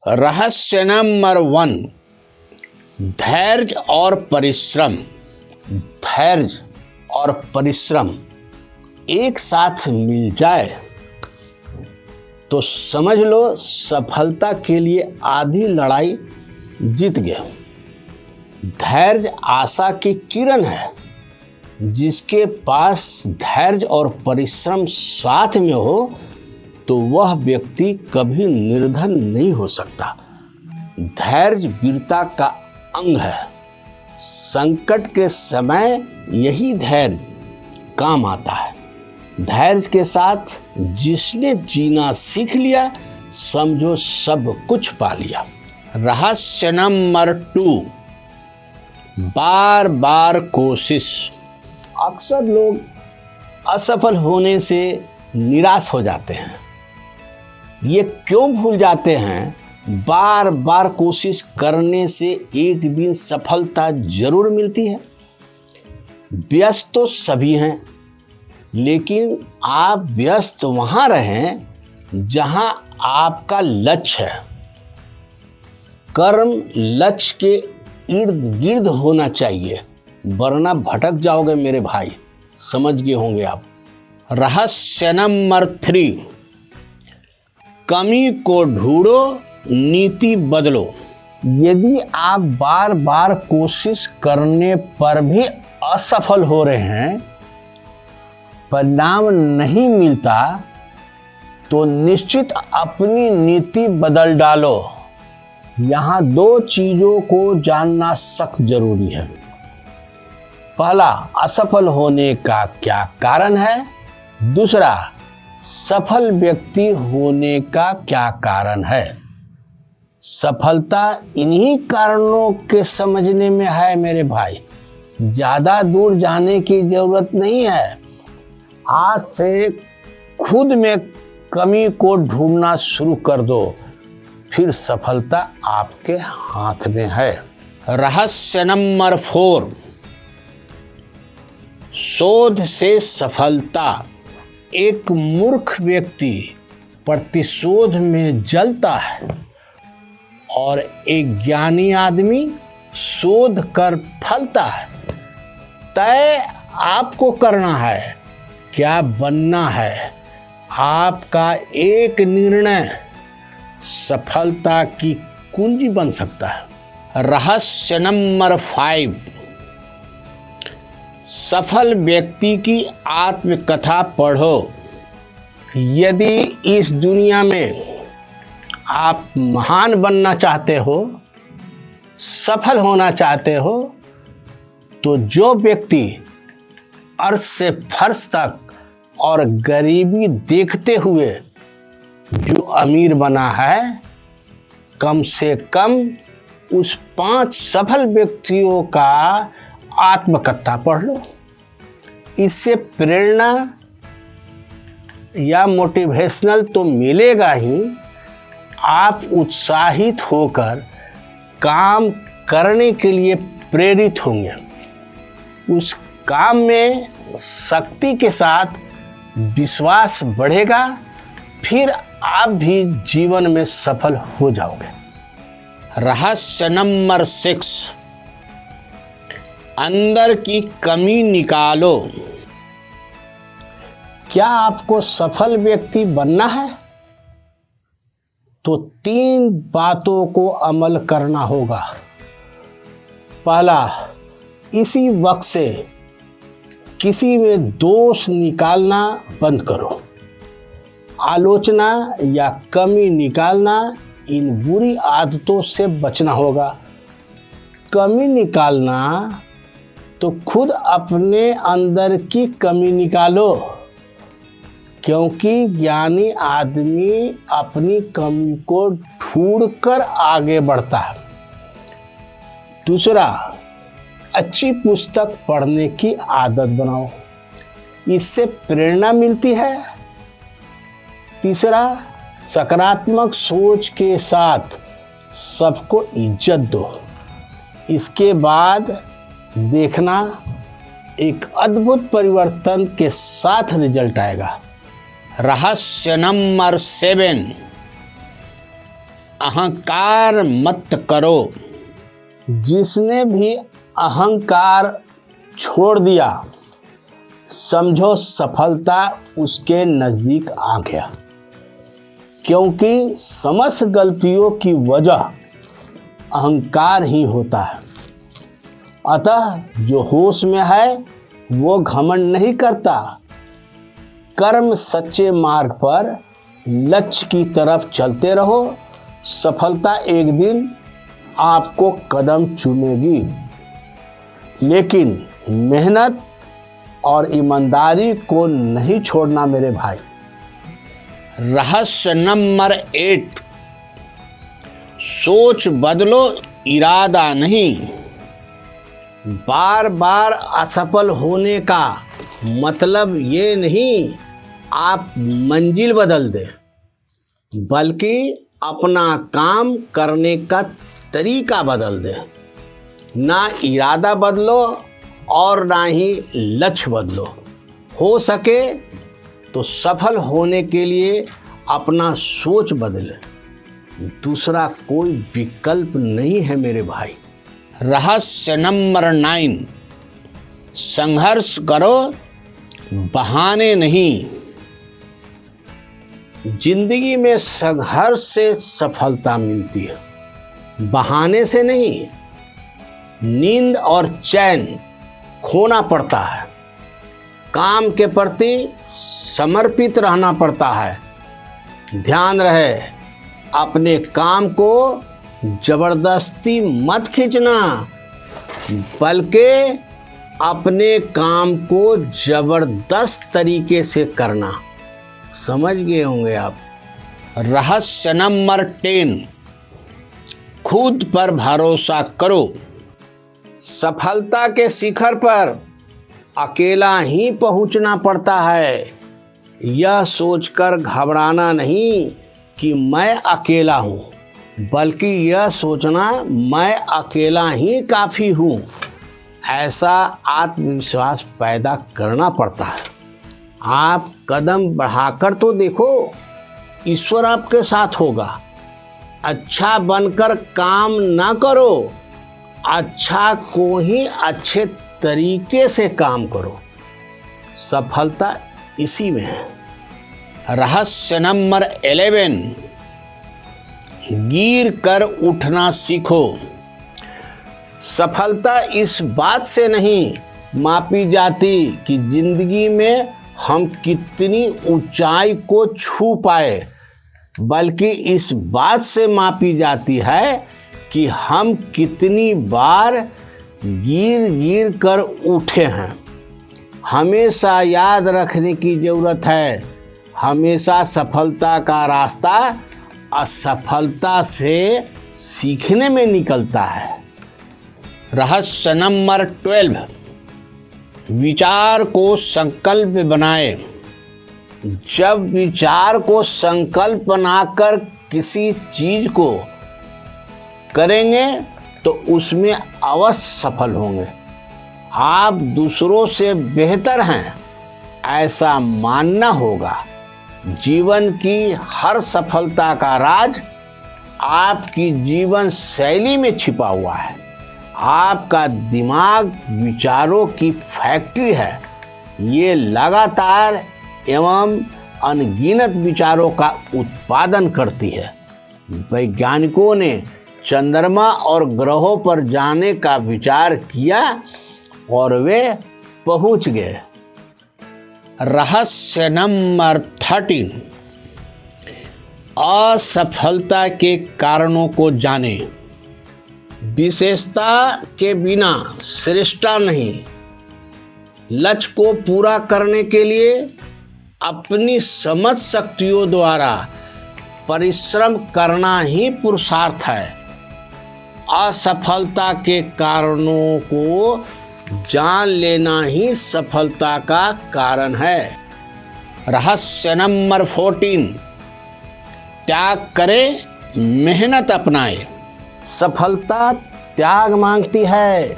रहस्य नंबर 1, धैर्य और परिश्रम। धैर्य और परिश्रम एक साथ मिल जाए तो समझ लो सफलता के लिए आधी लड़ाई जीत गए। धैर्य आशा की किरण है। जिसके पास धैर्य और परिश्रम साथ में हो तो वह व्यक्ति कभी निर्धन नहीं हो सकता। धैर्य वीरता का अंग है। संकट के समय यही धैर्य काम आता है। धैर्य के साथ जिसने जीना सीख लिया समझो सब कुछ पा लिया। रहस्य नंबर 2, बार बार कोशिश। अक्सर लोग असफल होने से निराश हो जाते हैं। ये क्यों भूल जाते हैं? बार बार कोशिश करने से एक दिन सफलता जरूर मिलती है। व्यस्त तो सभी हैं, लेकिन आप व्यस्त वहाँ रहें जहाँ आपका लक्ष्य है। कर्म लक्ष्य के इर्द गिर्द होना चाहिए, वरना भटक जाओगे मेरे भाई। समझ गए होंगे आप। रहस्य नंबर 3, कमी को ढूंढो, नीति बदलो। यदि आप बार बार कोशिश करने पर भी असफल हो रहे हैं, परिणाम नहीं मिलता, तो निश्चित अपनी नीति बदल डालो। यहाँ 2 चीजों को जानना सख्त जरूरी है। पहला, असफल होने का क्या कारण है। दूसरा, सफल व्यक्ति होने का क्या कारण है। सफलता इन्हीं कारणों के समझने में है मेरे भाई। ज़्यादा दूर जाने की जरूरत नहीं है। आज से खुद में कमी को ढूंढना शुरू कर दो, फिर सफलता आपके हाथ में है। रहस्य नंबर 4, शोध से सफलता। एक मूर्ख व्यक्ति प्रतिशोध में जलता है और एक ज्ञानी आदमी शोध कर फलता है। तय आपको करना है, क्या बनना है। आपका एक निर्णय सफलता की कुंजी बन सकता है। रहस्य नंबर 5, सफल व्यक्ति की आत्मकथा पढ़ो। यदि इस दुनिया में आप महान बनना चाहते हो, सफल होना चाहते हो, तो जो व्यक्ति अर्श से फर्श तक और गरीबी देखते हुए जो अमीर बना है, कम से कम उस 5 सफल व्यक्तियों का आत्मकथा पढ़ लो। इससे प्रेरणा या मोटिवेशनल तो मिलेगा ही, आप उत्साहित होकर काम करने के लिए प्रेरित होंगे। उस काम में शक्ति के साथ विश्वास बढ़ेगा, फिर आप भी जीवन में सफल हो जाओगे। रहस्य नंबर 6, अंदर की कमी निकालो। क्या आपको सफल व्यक्ति बनना है तो 3 बातों को अमल करना होगा। पहला, इसी वक्त से किसी में दोष निकालना बंद करो। आलोचना या कमी निकालना, इन बुरी आदतों से बचना होगा। कमी निकालना तो खुद अपने अंदर की कमी निकालो, क्योंकि ज्ञानी आदमी अपनी कमी को ढूंढकर आगे बढ़ता है। दूसरा, अच्छी पुस्तक पढ़ने की आदत बनाओ, इससे प्रेरणा मिलती है। तीसरा, सकारात्मक सोच के साथ सबको इज्जत दो। इसके बाद देखना एक अद्भुत परिवर्तन के साथ रिजल्ट आएगा। रहस्य नंबर 7, अहंकार मत करो। जिसने भी अहंकार छोड़ दिया समझो सफलता उसके नज़दीक आ गया, क्योंकि समस्त गलतियों की वजह अहंकार ही होता है। अतः जो होश में है वो घमंड नहीं करता। कर्म सच्चे मार्ग पर लक्ष्य की तरफ चलते रहो, सफलता एक दिन आपको कदम चूमेगी। लेकिन मेहनत और ईमानदारी को नहीं छोड़ना मेरे भाई। रहस्य नंबर 8, सोच बदलो, इरादा नहीं। बार बार असफल होने का मतलब ये नहीं आप मंजिल बदल दें, बल्कि अपना काम करने का तरीका बदल दें। ना इरादा बदलो और ना ही लक्ष्य बदलो। हो सके तो सफल होने के लिए अपना सोच बदलें, दूसरा कोई विकल्प नहीं है मेरे भाई। रहस्य नंबर 9, संघर्ष करो, बहाने नहीं। जिंदगी में संघर्ष से सफलता मिलती है, बहाने से नहीं। नींद और चैन खोना पड़ता है, काम के प्रति समर्पित रहना पड़ता है। ध्यान रहे, अपने काम को जबरदस्ती मत खींचना, बल्कि अपने काम को जबरदस्त तरीके से करना। समझ गए होंगे आप। रहस्य नंबर 10, खुद पर भरोसा करो। सफलता के शिखर पर अकेला ही पहुंचना पड़ता है। यह सोचकर घबराना नहीं कि मैं अकेला हूँ, बल्कि यह सोचना मैं अकेला ही काफ़ी हूँ। ऐसा आत्मविश्वास पैदा करना पड़ता है। आप कदम बढ़ाकर तो देखो, ईश्वर आपके साथ होगा। अच्छा बनकर काम ना करो, अच्छा को ही अच्छे तरीके से काम करो। सफलता इसी में है। रहस्य नंबर 11, गिर कर उठना सीखो। सफलता इस बात से नहीं मापी जाती कि जिंदगी में हम कितनी ऊंचाई को छू पाए, बल्कि इस बात से मापी जाती है कि हम कितनी बार गिर गिर कर उठे हैं। हमेशा याद रखने की ज़रूरत है, हमेशा सफलता का रास्ता असफलता से सीखने में निकलता है। रहस्य नंबर 12, विचार को संकल्प बनाए। जब विचार को संकल्प बनाकर किसी चीज को करेंगे तो उसमें अवश्य सफल होंगे। आप दूसरों से बेहतर हैं ऐसा मानना होगा। जीवन की हर सफलता का राज आपकी जीवन शैली में छिपा हुआ है। आपका दिमाग विचारों की फैक्ट्री है। ये लगातार एवं अनगिनत विचारों का उत्पादन करती है। वैज्ञानिकों ने चंद्रमा और ग्रहों पर जाने का विचार किया और वे पहुंच गए। रहस्य नंबर 13, असफलता के कारणों को जाने। विशेषता के बिना श्रेष्ठता नहीं। लक्ष्य को पूरा करने के लिए अपनी समझ शक्तियों द्वारा परिश्रम करना ही पुरुषार्थ है। असफलता के कारणों को जान लेना ही सफलता का कारण है। रहस्य नंबर 14, त्याग करें, मेहनत अपनाएं। सफलता त्याग मांगती है।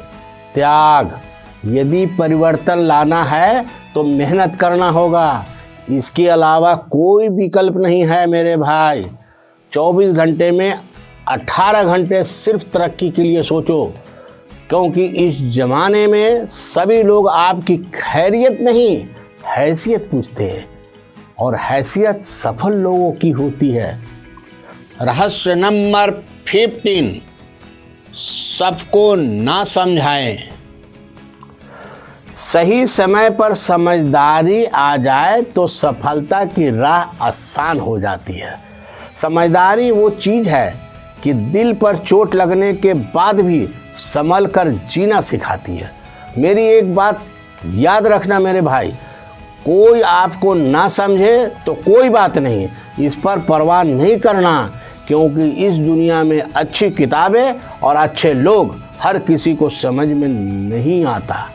त्याग, यदि परिवर्तन लाना है तो मेहनत करना होगा। इसके अलावा कोई विकल्प नहीं है मेरे भाई। 24 घंटे में 18 घंटे सिर्फ तरक्की के लिए सोचो, क्योंकि इस जमाने में सभी लोग आपकी खैरियत नहीं हैसियत पूछते हैं, और हैसियत सफल लोगों की होती है। रहस्य नंबर 15, सबको ना समझाएं। सही समय पर समझदारी आ जाए तो सफलता की राह आसान हो जाती है। समझदारी वो चीज़ है कि दिल पर चोट लगने के बाद भी संभल कर जीना सिखाती है। मेरी एक बात याद रखना मेरे भाई, कोई आपको ना समझे तो कोई बात नहीं, इस पर परवाह नहीं करना, क्योंकि इस दुनिया में अच्छी किताबें और अच्छे लोग हर किसी को समझ में नहीं आता।